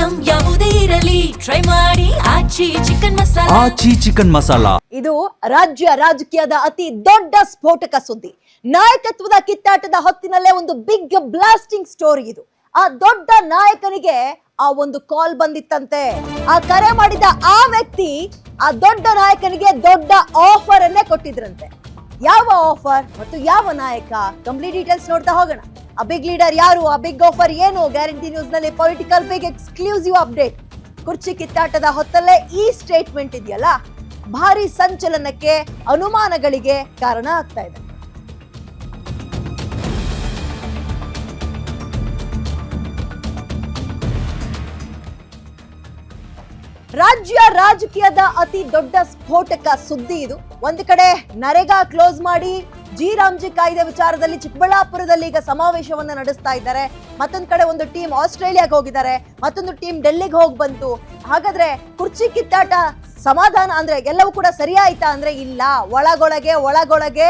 Item ಯಾವುದೇ ಇರಲಿ try ಮಾಡಿ ಆಚಿ ಚಿಕನ್ ಮಸಾಲಾ. ಇದು ರಾಜ್ಯ ರಾಜಕೀಯದ ಅತಿ ದೊಡ್ಡ ಸ್ಫೋಟಕ ಸುದ್ದಿ. ನಾಯಕತ್ವದ ಕಿತ್ತಾಟದ ಹೊತ್ತಿನಲ್ಲೇ ಒಂದು ಬಿಗ್ ಬ್ಲಾಸ್ಟಿಂಗ್ ಸ್ಟೋರಿ ಇದು. ಆ ದೊಡ್ಡ ನಾಯಕನಿಗೆ ಆ ಒಂದು ಕಾಲ್ ಬಂದಿತ್ತಂತೆ. ಆ ಕರೆ ಮಾಡಿದ ಆ ವ್ಯಕ್ತಿ ಆ ದೊಡ್ಡ ನಾಯಕನಿಗೆ ದೊಡ್ಡ ಆಫರ್ ಅನ್ನೇ ಕೊಟ್ಟಿದ್ರಂತೆ. ಯಾವ ಆಫರ್ ಮತ್ತು ಯಾವ ನಾಯಕ, ಕಂಪ್ಲೀಟ್ ಡೀಟೇಲ್ಸ್ ನೋಡ್ತಾ ಹೋಗೋಣ. ಆ ಬಿಗ್ ಲೀಡರ್ ಯಾರು, ಆ ಬಿಗ್ ಆಫರ್ ಏನು, ಗ್ಯಾರಂಟಿ ನ್ಯೂಸ್ ನಲ್ಲಿ ಪೊಲಿಟಿಕಲ್ ಬಿಗ್ ಎಕ್ಸ್ಕ್ಲೂಸಿವ್ ಅಪ್ಡೇಟ್. ಕುರ್ಚಿ ಕಿತ್ತಾಟದ ಹೊತ್ತಲ್ಲೇ ಈ ಸ್ಟೇಟ್ಮೆಂಟ್ ಇದೆಯಲ್ಲ, ಭಾರಿ ಸಂಚಲನಕ್ಕೆ, ಅನುಮಾನಗಳಿಗೆ ಕಾರಣ ಆಗ್ತಾ ಇದೆ. ರಾಜ್ಯ ರಾಜಕೀಯದ ಅತಿ ದೊಡ್ಡ ಸ್ಫೋಟಕ ಸುದ್ದಿ ಇದು. ಒಂದು ಕಡೆ ನರೇಗಾ ಕ್ಲೋಸ್ ಮಾಡಿ ಜಿ ರಾಮ್ಜಿ ಕಾಯ್ದೆ ವಿಚಾರದಲ್ಲಿ ಚಿಕ್ಕಬಳ್ಳಾಪುರದಲ್ಲಿ ಈಗ ಸಮಾವೇಶವನ್ನ ನಡೆಸ್ತಾ ಇದ್ದಾರೆ. ಮತ್ತೊಂದು ಕಡೆ ಒಂದು ಟೀಮ್ ಆಸ್ಟ್ರೇಲಿಯಾಗೆ ಹೋಗಿದ್ದಾರೆ, ಮತ್ತೊಂದು ಟೀಮ್ ಡೆಲ್ಲಿಗೆ ಹೋಗಿ ಬಂತು. ಹಾಗಾದ್ರೆ ಕುರ್ಚಿ ಕಿತ್ತಾಟ ಸಮಾಧಾನ ಅಂದ್ರೆ ಎಲ್ಲವೂ ಕೂಡ ಸರಿಯಾಯ್ತಾ ಅಂದ್ರೆ ಇಲ್ಲ. ಒಳಗೊಳಗೆ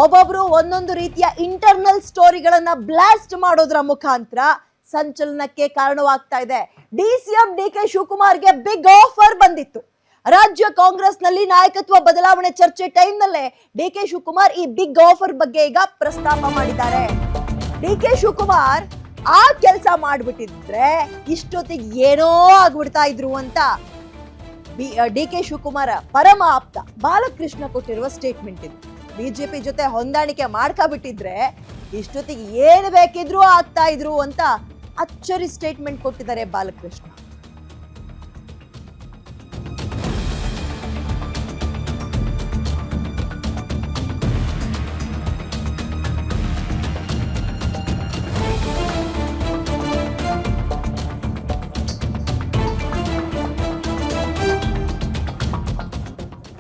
ಒಬ್ಬೊಬ್ರು ಒಂದೊಂದು ರೀತಿಯ ಇಂಟರ್ನಲ್ ಸ್ಟೋರಿಗಳನ್ನ ಬ್ಲಾಸ್ಟ್ ಮಾಡೋದ್ರ ಮುಖಾಂತರ ಸಂಚಲನಕ್ಕೆ ಕಾರಣವಾಗ್ತಾ ಇದೆ. ಡಿಸಿಎಂ ಡಿಕೆ ಶಿವಕುಮಾರ್ಗೆ ಬಿಗ್ ಆಫರ್ ಬಂದಿತ್ತು. ರಾಜ್ಯ ಕಾಂಗ್ರೆಸ್ ನಲ್ಲಿ ನಾಯಕತ್ವ ಬದಲಾವಣೆ ಚರ್ಚೆ ಟೈಮ್ ನಲ್ಲೇ ಡಿಕೆ ಶಿವಕುಮಾರ್ ಈ ಬಿಗ್ ಆಫರ್ ಬಗ್ಗೆ ಈಗ ಪ್ರಸ್ತಾಪ ಮಾಡಿದ್ದಾರೆ. ಡಿಕೆ ಶಿವಕುಮಾರ್ ಆ ಕೆಲಸ ಮಾಡ್ಬಿಟ್ಟಿದ್ರೆ ಇಷ್ಟೊತ್ತಿಗೆ ಏನೋ ಆಗ್ಬಿಡ್ತಾ ಇದ್ರು ಅಂತ ಡಿಕೆ ಶಿವಕುಮಾರ್ ಪರಮ ಆಪ್ತ ಬಾಲಕೃಷ್ಣ ಕೊಟ್ಟಿರುವ ಸ್ಟೇಟ್ಮೆಂಟ್ ಇದು. ಬಿಜೆಪಿ ಜೊತೆ ಹೊಂದಾಣಿಕೆ ಮಾಡ್ಕೊಬಿಟ್ಟಿದ್ರೆ ಇಷ್ಟೊತ್ತಿಗೆ ಏನು ಬೇಕಿದ್ರು ಆಗ್ತಾ ಇದ್ರು ಅಂತ ಅಚ್ಚರಿ ಸ್ಟೇಟ್ಮೆಂಟ್ ಕೊಟ್ಟಿದ್ದಾರೆ ಬಾಲಕೃಷ್ಣ.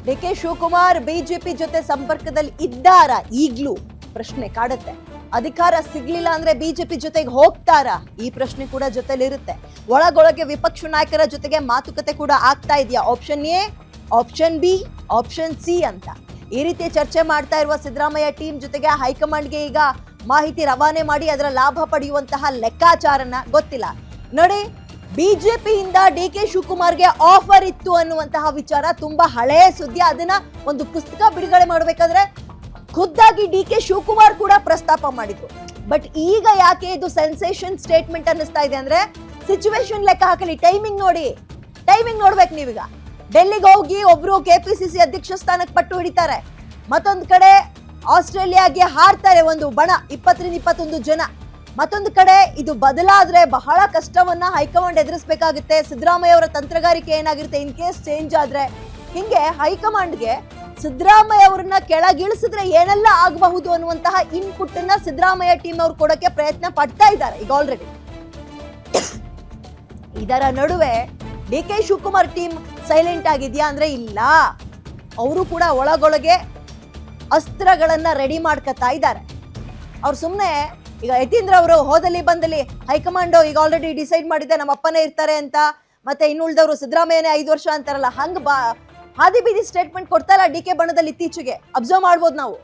ಡಿಕೆ ಶಿವಕುಮಾರ್ ಬಿಜೆಪಿ ಜೊತೆ ಸಂಪರ್ಕದಲ್ಲಿ ಇದ್ದಾರಾ? ಈಗ್ಲೂ ಪ್ರಶ್ನೆ ಕಾಡುತ್ತೆ. ಅಧಿಕಾರ ಸಿಗ್ಲಿಲ್ಲ ಅಂದ್ರೆ ಬಿಜೆಪಿ ಜೊತೆಗೆ ಹೋಗ್ತಾರಾ? ಈ ಪ್ರಶ್ನೆ ಕೂಡ ಜೊತೆಲಿರುತ್ತೆ. ಒಳಗೊಳಗೆ ವಿಪಕ್ಷ ನಾಯಕರ ಜೊತೆಗೆ ಮಾತುಕತೆ ಕೂಡ ಆಗ್ತಾ ಇದೆಯಾ? Option A, option B, option C ಅಂತ ಈ ರೀತಿ ಚರ್ಚೆ ಮಾಡ್ತಾ ಇರುವ ಸಿದ್ದರಾಮಯ್ಯ ಟೀಮ್ ಜೊತೆಗೆ ಹೈಕಮಾಂಡ್ಗೆ ಈಗ ಮಾಹಿತಿ ರವಾನೆ ಮಾಡಿ ಅದರ ಲಾಭ ಪಡೆಯುವಂತಹ ಲೆಕ್ಕಾಚಾರನ ಗೊತ್ತಿಲ್ಲ. ನೋಡಿ, ಬಿಜೆಪಿಯಿಂದ ಡಿಕೆ ಶಿವಕುಮಾರ್ಗೆ ಆಫರ್ ಇತ್ತು ಅನ್ನುವಂತಹ ವಿಚಾರ ತುಂಬಾ ಹಳೆಯ ಸುದ್ದಿ. ಅದನ್ನ ಒಂದು ಪುಸ್ತಕ ಬಿಡುಗಡೆ ಮಾಡಬೇಕಾದ್ರೆ ಖುದ್ದಾಗಿ ಡಿಕೆ ಶಿವಕುಮಾರ್ ಕೂಡ ಪ್ರಸ್ತಾಪ ಮಾಡಿದ್ರು. ಬಟ್ ಈಗ ಯಾಕೆ ಇದು ಸೆನ್ಸೇಷನ್ ಸ್ಟೇಟ್ಮೆಂಟ್ ಅನ್ನಿಸ್ತಾ ಇದೆ ಅಂದ್ರೆ, ಸಿಚುವೇಶನ್ ಲೆಕ್ಕ ಹಾಕಲಿ. ಟೈಮಿಂಗ್ ನೋಡ್ಬೇಕು ನೀವೀಗ. ಡೆಲ್ಲಿಗೆ ಹೋಗಿ ಒಬ್ರು ಕೆಪಿಸಿಸಿ ಅಧ್ಯಕ್ಷ ಸ್ಥಾನಕ್ಕೆ ಪಟ್ಟು ಹಿಡಿತಾರೆ, ಮತ್ತೊಂದು ಕಡೆ ಆಸ್ಟ್ರೇಲಿಯಾಗೆ ಹಾರ್ತಾರೆ ಒಂದು ಬಣ 20-21 ಜನ. ಮತ್ತೊಂದು ಕಡೆ ಇದು ಬದಲಾದ್ರೆ ಬಹಳ ಕಷ್ಟವನ್ನ ಹೈಕಮಾಂಡ್ ಎದುರಿಸಬೇಕಾಗುತ್ತೆ. ಸಿದ್ದರಾಮಯ್ಯ ಅವರ ತಂತ್ರಗಾರಿಕೆ ಏನಾಗಿರುತ್ತೆ ಇನ್ ಕೇಸ್ ಚೇಂಜ್ ಆದ್ರೆ? ಹಿಂಗೆ ಹೈಕಮಾಂಡ್ಗೆ ಸಿದ್ದರಾಮಯ್ಯ ಅವರನ್ನ ಕೆಳಗಿಳಿಸಿದ್ರೆ ಏನೆಲ್ಲ ಆಗಬಹುದು ಅನ್ನುವಂತಹ ಇನ್ಪುಟ್ ಅನ್ನ ಸಿದ್ದರಾಮಯ್ಯ ಟೀಮ್ ಅವರು ಕೊಡಕ್ಕೆ ಪ್ರಯತ್ನ ಪಡ್ತಾ ಇದ್ದಾರೆ ಈಗ ಆಲ್ರೆಡಿ. ಇದರ ನಡುವೆ ಡಿಕೆ ಶಿವಕುಮಾರ್ ಟೀಮ್ ಸೈಲೆಂಟ್ ಆಗಿದ್ಯಾ ಅಂದ್ರೆ ಇಲ್ಲ. ಅವರು ಕೂಡ ಒಳಗೊಳಗೆ ಅಸ್ತ್ರಗಳನ್ನ ರೆಡಿ ಮಾಡ್ಕೊತಾ ಇದ್ದಾರೆ. ಅವ್ರು ಸುಮ್ಮನೆ ಈಗ ಯತೀಂದ್ರ ಅವರು ಹೋದಲ್ಲಿ ಬಂದಲ್ಲಿ ಹೈಕಮಾಂಡ್ ಈಗ ಆಲ್ರೆಡಿ ಡಿಸೈಡ್ ಮಾಡಿದೆ ನಮ್ಮ ಅಪ್ಪನೇ ಇರ್ತಾರೆ ಅಂತ, ಮತ್ತೆ ಇನ್ನುಳಿದವರು ಸಿದ್ದರಾಮಯ್ಯನೇ 5 ವರ್ಷ ಅಂತಾರಲ್ಲ, ಹಂಗ ಹಾದಿ ಬೀದಿ ಸ್ಟೇಟ್ಮೆಂಟ್ ಕೊಡ್ತಾ ಇಲ್ಲ ಡಿಕೆ ಬಣದಲ್ಲಿ ಇತ್ತೀಚೆಗೆ ಅಬ್ಸರ್ವ್ ಮಾಡ್ಬೋದು ನಾವು.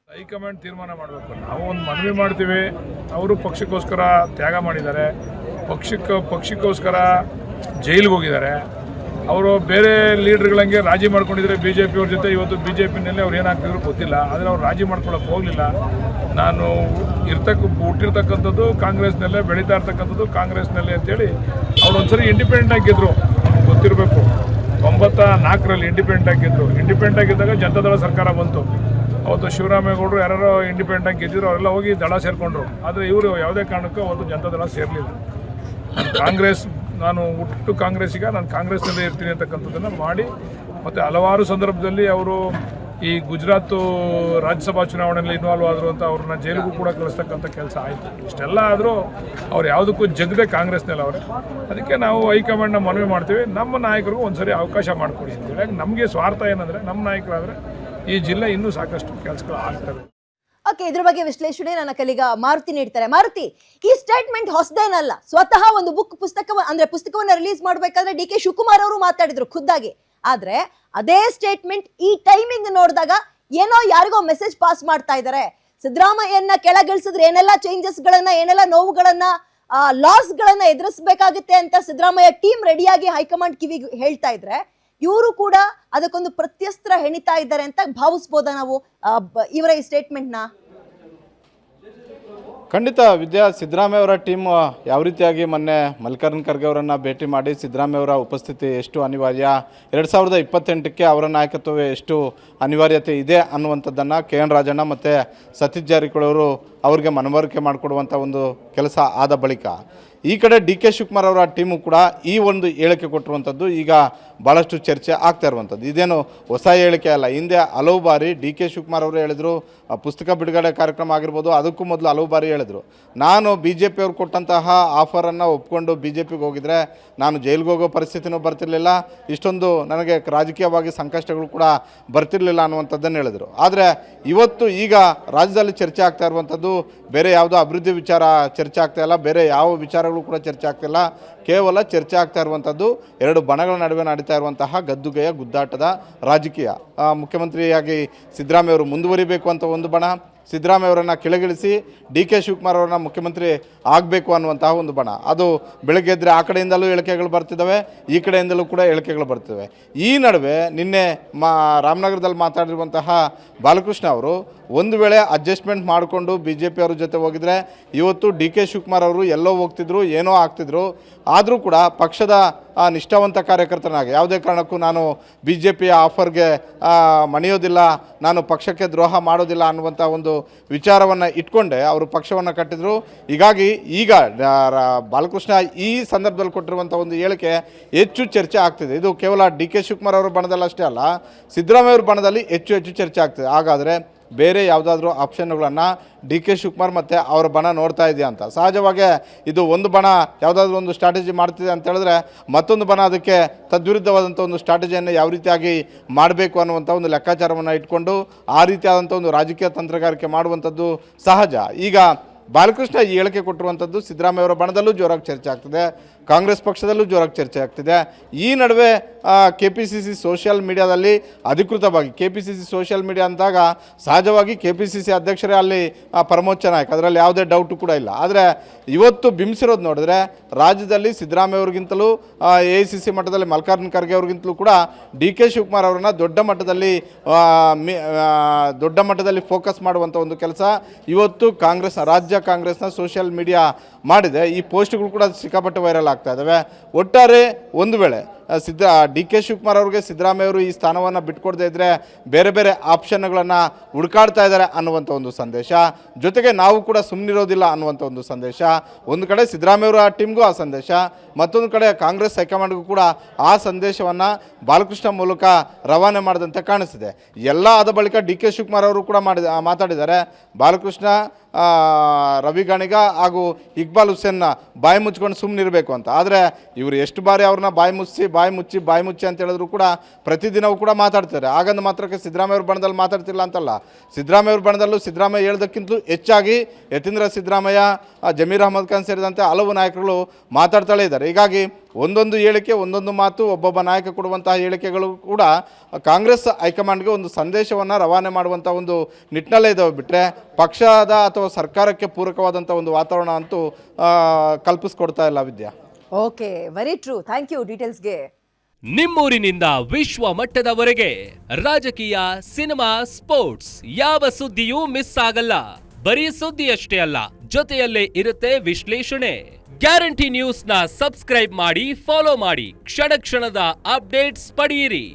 ಹೈಕಮಾಂಡ್ ತೀರ್ಮಾನ ಮಾಡಬೇಕು. ನಾವು ಒಂದು ಮನವಿ ಮಾಡ್ತೀವಿ. ಅವರು ಪಕ್ಷಕ್ಕೋಸ್ಕರ ತ್ಯಾಗ ಮಾಡಿದ್ದಾರೆ, ಪಕ್ಷಕ್ಕೋಸ್ಕರ ಜೈಲಿಗೆ ಹೋಗಿದ್ದಾರೆ. ಅವರು ಬೇರೆ ಲೀಡರ್ಗಳಂಗೆ ರಾಜಿ ಮಾಡ್ಕೊಂಡಿದ್ರೆ ಬಿಜೆಪಿ ಅವ್ರ ಜೊತೆ, ಇವತ್ತು ಬಿಜೆಪಿನಲ್ಲಿ ಅವ್ರು ಏನಾಗ್ತಿದ್ರು ಗೊತ್ತಿಲ್ಲ. ಆದರೆ ಅವ್ರು ರಾಜಿ ಮಾಡ್ಕೊಳಕ್ಕೆ ಹೋಗಲಿಲ್ಲ. ನಾನು ಹುಟ್ಟಿರ್ತಕ್ಕಂಥದ್ದು ಕಾಂಗ್ರೆಸ್ನಲ್ಲೇ, ಬೆಳೀತಾ ಇರ್ತಕ್ಕಂಥದ್ದು ಕಾಂಗ್ರೆಸ್ನಲ್ಲೇ ಅಂತೇಳಿ ಅವ್ರು ಒಂದ್ಸರಿ ಇಂಡಿಪೆಂಡೆಂಟ್ ಆಗಿದ್ರು. ಗೊತ್ತಿರಬೇಕು, 94ರಲ್ಲಿ ಇಂಡಿಪೆಂಡೆಂಟ್ ಆಗಿದ್ದಾಗ ಜನತಾದಳ ಸರ್ಕಾರ ಬಂತು. ಅವತ್ತು ಶಿವರಾಮೇಗೌಡರು ಯಾರು ಇಂಡಿಪೆಂಡೆಂಟ್ ಆಗಿ ಗೆದ್ದಿದ್ರು, ಅವರೆಲ್ಲ ಹೋಗಿ ದಳ ಸೇರಿಕೊಂಡ್ರು. ಆದರೆ ಇವರು ಯಾವುದೇ ಕಾರಣಕ್ಕೂ ಅವತ್ತು ಜನತಾದಳ ಸೇರಲಿಲ್ಲ. ನಾನು ಹುಟ್ಟು ಕಾಂಗ್ರೆಸ್ಸಿಗ, ನಾನು ಕಾಂಗ್ರೆಸ್ನಲ್ಲೇ ಇರ್ತೀನಿ ಅಂತಕ್ಕಂಥದ್ದನ್ನು ಮಾಡಿ, ಮತ್ತು ಹಲವಾರು ಸಂದರ್ಭದಲ್ಲಿ ಅವರು ಈ ಗುಜರಾತ್ ರಾಜ್ಯಸಭಾ ಚುನಾವಣೆಯಲ್ಲಿ ಇನ್ವಾಲ್ವ್ ಆದರು ಅಂತ ಅವ್ರನ್ನ ಜೈಲಿಗೂ ಕೂಡ ಕಳಿಸ್ತಕ್ಕಂಥ ಕೆಲಸ ಆಯಿತು. ಇಷ್ಟೆಲ್ಲ ಆದರೂ ಅವ್ರು ಯಾವುದಕ್ಕೂ ಜಗದೆ ಕಾಂಗ್ರೆಸ್ನಲ್ಲಿ ಅವರು. ಅದಕ್ಕೆ ನಾವು ಹೈಕಮಾಂಡ್ನ ಮನವಿ ಮಾಡ್ತೀವಿ, ನಮ್ಮ ನಾಯಕರಿಗೂ ಒಂದ್ಸರಿ ಅವಕಾಶ ಮಾಡಿಕೊಡಿ ಅಂತೇಳಿ. ನಮಗೆ ಸ್ವಾರ್ಥ ಏನಂದರೆ, ನಮ್ಮ ನಾಯಕರಾದರೆ ಈ ಜಿಲ್ಲೆ ಇನ್ನೂ ಸಾಕಷ್ಟು ಕೆಲಸಗಳು ಆಗ್ತವೆ. ಓಕೆ, ಇದ್ರ ಬಗ್ಗೆ ವಿಶ್ಲೇಷಣೆ ನನ್ನ ಕಲಿಗ ಮಾರುತಿ ನೀಡ್ತಾರೆ. ಮಾರುತಿ, ಈ ಸ್ಟೇಟ್ಮೆಂಟ್ ಹೊಸದೇನಲ್ಲ. ಸ್ವತಃ ಒಂದು ಪುಸ್ತಕವನ್ನ ರಿಲೀಸ್ ಮಾಡಬೇಕಾದ್ರೆ ಡಿಕೆ ಶಿವಕುಮಾರ್ ಅವರು ಮಾತಾಡಿದ್ರು ಖುದ್ದಾಗಿ. ಆದ್ರೆ ಅದೇ ಸ್ಟೇಟ್ಮೆಂಟ್ ಈ ಟೈಮಿಂಗ್ ನೋಡಿದಾಗ ಏನೋ ಯಾರಿಗೋ ಮೆಸೇಜ್ ಪಾಸ್ ಮಾಡ್ತಾ ಇದ್ದಾರೆ. ಸಿದ್ದರಾಮಯ್ಯನ ಕೆಳಗಿಳಿಸಿದ್ರೆ ಏನೆಲ್ಲ ಚೇಂಜಸ್ ಗಳನ್ನ, ಏನೆಲ್ಲ ನೋವುಗಳನ್ನ ಲಾಸ್ ಗಳನ್ನ ಎದುರಿಸಬೇಕಾಗುತ್ತೆ ಅಂತ ಸಿದ್ದರಾಮಯ್ಯ ಟೀಮ್ ರೆಡಿಯಾಗಿ ಹೈಕಮಾಂಡ್ ಕಿವಿಗೆ ಹೇಳ್ತಾ ಇದ್ರೆ ಇವರು ಕೂಡ ಅದಕ್ಕೊಂದು ಪ್ರತ್ಯಸ್ತ್ರ ಹೆಣಿತಾ ಇದ್ದಾರೆ ಅಂತ ಭಾವಿಸ್ಬೋದಾ ನಾವು ಇವರ ಈ ಸ್ಟೇಟ್ಮೆಂಟ್ ನ? ಖಂಡಿತ ವಿದ್ಯಾ, ಸಿದ್ದರಾಮಯ್ಯ ಅವರ ಟೀಮ್ ಯಾವ ರೀತಿಯಾಗಿ ಮೊನ್ನೆ ಮಲ್ಲಿಕಾರ್ಜುನ ಖರ್ಗೆ ಅವರನ್ನು ಭೇಟಿ ಮಾಡಿ ಸಿದ್ದರಾಮಯ್ಯ ಅವರ ಉಪಸ್ಥಿತಿ ಎಷ್ಟು ಅನಿವಾರ್ಯ, 2028ಕ್ಕೆ ಅವರ ನಾಯಕತ್ವವೇ ಎಷ್ಟು ಅನಿವಾರ್ಯತೆ ಇದೆ ಅನ್ನುವಂಥದ್ದನ್ನು KN ರಾಜಣ್ಣ ಮತ್ತು ಸತೀಶ್ ಜಾರಕಿಹೊಳಿ ಅವರು ಅವರಿಗೆ ಮನವರಿಕೆ ಮಾಡಿಕೊಡುವಂಥ ಒಂದು ಕೆಲಸ ಆದ ಬಳಿಕ ಈ ಕಡೆ DK ಶಿವಕುಮಾರ್ ಅವರ ಟೀಮು ಕೂಡ ಈ ಒಂದು ಹೇಳಿಕೆ ಕೊಟ್ಟಿರುವಂಥದ್ದು ಈಗ ಭಾಳಷ್ಟು ಚರ್ಚೆ ಆಗ್ತಾ ಇರುವಂಥದ್ದು. ಇದೇನು ಹೊಸ ಹೇಳಿಕೆ ಅಲ್ಲ. ಹಿಂದೆ ಹಲವು ಬಾರಿ DK ಶಿವಕುಮಾರ್ ಅವರು ಹೇಳಿದರು, ಪುಸ್ತಕ ಬಿಡುಗಡೆ ಕಾರ್ಯಕ್ರಮ ಆಗಿರ್ಬೋದು, ಅದಕ್ಕೂ ಮೊದಲು ಹಲವು ಬಾರಿ ಹೇಳಿದರು, ನಾನು BJP ಅವ್ರು ಕೊಟ್ಟಂತಹ ಆಫರನ್ನು ಒಪ್ಕೊಂಡು BJPಗೆ ಹೋಗಿದ್ರೆ ನಾನು ಜೈಲಿಗೆ ಹೋಗೋ ಪರಿಸ್ಥಿತಿನೂ ಬರ್ತಿರಲಿಲ್ಲ, ಇಷ್ಟೊಂದು ನನಗೆ ರಾಜಕೀಯವಾಗಿ ಸಂಕಷ್ಟಗಳು ಕೂಡ ಬರ್ತಿರಲಿಲ್ಲ ಅನ್ನುವಂಥದ್ದನ್ನು ಹೇಳಿದರು. ಆದರೆ ಇವತ್ತು ಈಗ ರಾಜ್ಯದಲ್ಲಿ ಚರ್ಚೆ ಆಗ್ತಾ ಇರುವಂಥದ್ದು ಬೇರೆ ಯಾವುದೋ ಅಭಿವೃದ್ಧಿ ವಿಚಾರ ಚರ್ಚೆ ಆಗ್ತಾ ಇಲ್ಲ, ಬೇರೆ ಯಾವ ವಿಚಾರಗಳು ಕೂಡ ಚರ್ಚೆ ಆಗ್ತಿಲ್ಲ. ಕೇವಲ ಚರ್ಚೆ ಆಗ್ತಾ ಇರುವಂಥದ್ದು ಎರಡು ಬಣಗಳ ನಡುವೆ ನಡೀತಾ ಇರುವಂತಹ ಗದ್ದುಗೆಯ ಗುದ್ದಾಟದ ರಾಜಕೀಯ. ಮುಖ್ಯಮಂತ್ರಿಯಾಗಿ ಸಿದ್ದರಾಮಯ್ಯ ಅವರು ಮುಂದುವರಿಬೇಕು ಅಂತ ಒಂದು ಬಣ, ಸಿದ್ದರಾಮಯ್ಯ ಅವರನ್ನು ಕೆಳಗಿಳಿಸಿ DK ಶಿವಕುಮಾರ್ ಅವರನ್ನ ಮುಖ್ಯಮಂತ್ರಿ ಆಗಬೇಕು ಅನ್ನುವಂತಹ ಒಂದು ಬಣ. ಅದು ಬೆಳಗ್ಗೆ ಎದ್ದರೆ ಆ ಕಡೆಯಿಂದಲೂ ಹೇಳಿಕೆಗಳು ಬರ್ತಿದ್ದಾವೆ, ಈ ಕಡೆಯಿಂದಲೂ ಕೂಡ ಹೇಳಿಕೆಗಳು ಬರ್ತಿವೆ. ಈ ನಡುವೆ ನಿನ್ನೆ ರಾಮನಗರದಲ್ಲಿ ಮಾತಾಡಿರುವಂತಹ ಬಾಲಕೃಷ್ಣ ಅವರು ಒಂದು ವೇಳೆ ಅಡ್ಜಸ್ಟ್ಮೆಂಟ್ ಮಾಡಿಕೊಂಡು BJP ಅವ್ರ ಜೊತೆ ಹೋಗಿದ್ರೆ ಇವತ್ತು DK ಶಿವಕುಮಾರ್ ಅವರು ಎಲ್ಲೋ ಹೋಗ್ತಿದ್ರು, ಏನೋ ಆಗ್ತಿದ್ರು. ಆದರೂ ಕೂಡ ಪಕ್ಷದ ನಿಷ್ಠಾವಂತ ಕಾರ್ಯಕರ್ತನಾಗಿ ಯಾವುದೇ ಕಾರಣಕ್ಕೂ ನಾನು BJPಯ ಆಫರ್ಗೆ ಮಣಿಯೋದಿಲ್ಲ, ನಾನು ಪಕ್ಷಕ್ಕೆ ದ್ರೋಹ ಮಾಡೋದಿಲ್ಲ ಅನ್ನುವಂಥ ಒಂದು ವಿಚಾರವನ್ನು ಇಟ್ಕೊಂಡೆ ಅವರು ಪಕ್ಷವನ್ನು ಕಟ್ಟಿದರು. ಹೀಗಾಗಿ ಈಗ ಬಾಲಕೃಷ್ಣ ಈ ಸಂದರ್ಭದಲ್ಲಿ ಕೊಟ್ಟಿರುವಂಥ ಒಂದು ಹೇಳಿಕೆ ಹೆಚ್ಚು ಚರ್ಚೆ ಆಗ್ತಿದೆ. ಇದು ಕೇವಲ DK ಶಿವಕುಮಾರ್ ಅವರ ಬಣದಲ್ಲಿ ಅಷ್ಟೇ ಅಲ್ಲ, ಸಿದ್ದರಾಮಯ್ಯ ಅವ್ರ ಬಣದಲ್ಲಿ ಹೆಚ್ಚು ಚರ್ಚೆ ಆಗ್ತಿದೆ. ಹಾಗಾದರೆ ಬೇರೆ ಯಾವುದಾದ್ರೂ ಆಪ್ಷನ್ಗಳನ್ನು DK ಶಿವಕುಮಾರ್ ಮತ್ತು ಅವರ ಬಣ ನೋಡ್ತಾ ಇದೆಯಾ ಅಂತ. ಸಹಜವಾಗಿ ಇದು ಒಂದು ಬಣ ಯಾವುದಾದ್ರೂ ಒಂದು ಸ್ಟ್ರಾಟಜಿ ಮಾಡ್ತಿದೆ ಅಂತ ಹೇಳಿದ್ರೆ ಮತ್ತೊಂದು ಬಣ ಅದಕ್ಕೆ ತದ್ವಿರುದ್ಧವಾದಂಥ ಒಂದು ಸ್ಟ್ರಾಟಜಿಯನ್ನು ಯಾವ ರೀತಿಯಾಗಿ ಮಾಡಬೇಕು ಅನ್ನುವಂಥ ಒಂದು ಲೆಕ್ಕಾಚಾರವನ್ನು ಇಟ್ಕೊಂಡು ಆ ರೀತಿಯಾದಂಥ ಒಂದು ರಾಜಕೀಯ ತಂತ್ರಗಾರಿಕೆ ಮಾಡುವಂಥದ್ದು ಸಹಜ. ಈಗ ಬಾಲಕೃಷ್ಣ ಈ ಹೇಳಿಕೆ ಕೊಟ್ಟಿರುವಂಥದ್ದು ಸಿದ್ದರಾಮಯ್ಯ ಅವರ ಬಣದಲ್ಲೂ ಜೋರಾಗಿ ಚರ್ಚೆ ಆಗ್ತಿದೆ, ಕಾಂಗ್ರೆಸ್ ಪಕ್ಷದಲ್ಲೂ ಜೋರಾಗಿ ಚರ್ಚೆ ಆಗ್ತಿದೆ. ಈ ನಡುವೆ KPCC ಸೋಷಿಯಲ್ ಮೀಡಿಯಾದಲ್ಲಿ ಅಧಿಕೃತವಾಗಿ KPCC ಸೋಷಿಯಲ್ ಮೀಡಿಯಾ ಅಂದಾಗ ಸಹಜವಾಗಿ KPCC ಅಧ್ಯಕ್ಷರೇ ಅಲ್ಲಿ ಪರಮೋಚ್ಚ ನಾಯಕ, ಅದರಲ್ಲಿ ಯಾವುದೇ ಡೌಟು ಕೂಡ ಇಲ್ಲ. ಆದರೆ ಇವತ್ತು ಬಿಂಬಿಸಿರೋದು ನೋಡಿದ್ರೆ ರಾಜ್ಯದಲ್ಲಿ ಸಿದ್ದರಾಮಯ್ಯ ಅವ್ರಿಗಿಂತಲೂ AICC ಮಟ್ಟದಲ್ಲಿ ಮಲ್ಲಿಕಾರ್ಜುನ ಖರ್ಗೆ ಅವ್ರಿಗಿಂತಲೂ ಕೂಡ DK ಶಿವಕುಮಾರ್ ಅವರನ್ನು ದೊಡ್ಡ ಮಟ್ಟದಲ್ಲಿ ಫೋಕಸ್ ಮಾಡುವಂಥ ಒಂದು ಕೆಲಸ ಇವತ್ತು ರಾಜ್ಯ ಕಾಂಗ್ರೆಸ್ನ ಸೋಷಿಯಲ್ ಮೀಡಿಯಾ ಮಾಡಿದೆ. ಈ ಪೋಸ್ಟ್ಗಳು ಕೂಡ ಸಿಕ್ಕಾಪಟ್ಟೆ ವೈರಲ್ ಆಗ್ತಾ ಇದ್ದಾವೆ. ಒಟ್ಟಾರೆ ಒಂದು ವೇಳೆ DK ಶಿವಕುಮಾರ್ ಅವ್ರಿಗೆ ಸಿದ್ದರಾಮಯ್ಯ ಅವರು ಈ ಸ್ಥಾನವನ್ನು ಬಿಟ್ಕೊಡದೇ ಇದ್ದರೆ ಬೇರೆ ಆಪ್ಷನ್ಗಳನ್ನು ಹುಡುಕಾಡ್ತಾ ಇದ್ದಾರೆ ಅನ್ನುವಂಥ ಒಂದು ಸಂದೇಶ, ಜೊತೆಗೆ ನಾವು ಕೂಡ ಸುಮ್ಮನಿರೋದಿಲ್ಲ ಅನ್ನುವಂಥ ಒಂದು ಸಂದೇಶ. ಒಂದು ಕಡೆ ಸಿದ್ದರಾಮಯ್ಯ ಅವರ ಟೀಮ್ಗೂ ಆ ಸಂದೇಶ, ಮತ್ತೊಂದು ಕಡೆ ಕಾಂಗ್ರೆಸ್ ಹೈಕಮಾಂಡ್ಗೂ ಕೂಡ ಆ ಸಂದೇಶವನ್ನು ಬಾಲಕೃಷ್ಣ ಮೂಲಕ ರವಾನೆ ಮಾಡಿದಂತೆ ಕಾಣಿಸ್ತಿದೆ. ಎಲ್ಲ ಆದ ಬಳಿಕ DK ಶಿವಕುಮಾರ್ ಅವರು ಕೂಡ ಮಾತಾಡಿದ್ದಾರೆ. ಬಾಲಕೃಷ್ಣ, ರವಿ ಗಾಣಿಗ ಹಾಗೂ ಇಕ್ಬಾಲ್ ಹುಸೇನ್ನ ಬಾಯಿ ಮುಚ್ಕೊಂಡು ಸುಮ್ಮನಿರಬೇಕು ಅಂತ. ಆದರೆ ಇವರು ಎಷ್ಟು ಬಾರಿ ಅವ್ರನ್ನ ಬಾಯಿ ಮುಚ್ಚಿ ಅಂತ ಹೇಳಿದ್ರು ಕೂಡ ಪ್ರತಿದಿನವೂ ಕೂಡ ಮಾತಾಡ್ತಾರೆ. ಹಾಗಂದ ಮಾತ್ರಕ್ಕೆ ಸಿದ್ದರಾಮಯ್ಯ ಅವ್ರ ಬಣದಲ್ಲಿ ಮಾತಾಡ್ತಿಲ್ಲ ಅಂತಲ್ಲ, ಸಿದ್ದರಾಮಯ್ಯ ಅವ್ರ ಬಣದಲ್ಲೂ ಸಿದ್ದರಾಮಯ್ಯ ಹೇಳೋದಕ್ಕಿಂತಲೂ ಹೆಚ್ಚಾಗಿ ಯತೀಂದ್ರ ಸಿದ್ದರಾಮಯ್ಯ, ಜಮೀರ್ ಅಹಮದ್ ಖಾನ್ ಸೇರಿದಂತೆ ಹಲವು ನಾಯಕರುಗಳು ಮಾತಾಡ್ತಾಳೆ ಇದ್ದಾರೆ. ಹೀಗಾಗಿ ಒಂದೊಂದು ಹೇಳಿಕೆ, ಒಂದೊಂದು ಮಾತು, ಒಬ್ಬೊಬ್ಬ ನಾಯಕ ಕೊಡುವಂತಹ ಹೇಳಿಕೆಗಳು ಕೂಡ ಕಾಂಗ್ರೆಸ್ ಹೈಕಮಾಂಡ್ಗೆ ಒಂದು ಸಂದೇಶವನ್ನು ರವಾನೆ ಮಾಡುವಂಥ ಒಂದು ನಿಟ್ಟಿನಲ್ಲೇ ಇದ್ದಾವೆ. ಬಿಟ್ಟರೆ ಪಕ್ಷದ ಅಥವಾ ಸರ್ಕಾರಕ್ಕೆ ಪೂರಕವಾದಂಥ ಒಂದು ವಾತಾವರಣ ಅಂತೂ ಕಲ್ಪಿಸ್ಕೊಡ್ತಾ ಇಲ್ಲ Vidya. Okay, very true. Thank you ಡೀಟೇಲ್ಸ್ಗೆ. ನಿಮ್ಮೂರಿನಿಂದ ವಿಶ್ವ ಮಟ್ಟದವರೆಗೆ ರಾಜಕೀಯ, ಸಿನಿಮಾ, ಸ್ಪೋರ್ಟ್ಸ್ ಯಾವ ಸುದ್ದಿಯೂ ಮಿಸ್ ಆಗಲ್ಲ. ಬರೀ ಸುದ್ದಿಯಷ್ಟೇ ಅಲ್ಲ, ಜೊತೆಯಲ್ಲೇ ಇರುತ್ತೆ ವಿಶ್ಲೇಷಣೆ. ಗ್ಯಾರಂಟಿ ನ್ಯೂಸ್ನ ಸಬ್ಸ್ಕ್ರೈಬ್ ಮಾಡಿ, ಫಾಲೋ ಮಾಡಿ, ಕ್ಷಣ ಕ್ಷಣದ ಅಪ್ಡೇಟ್ಸ್ ಪಡೆಯಿರಿ.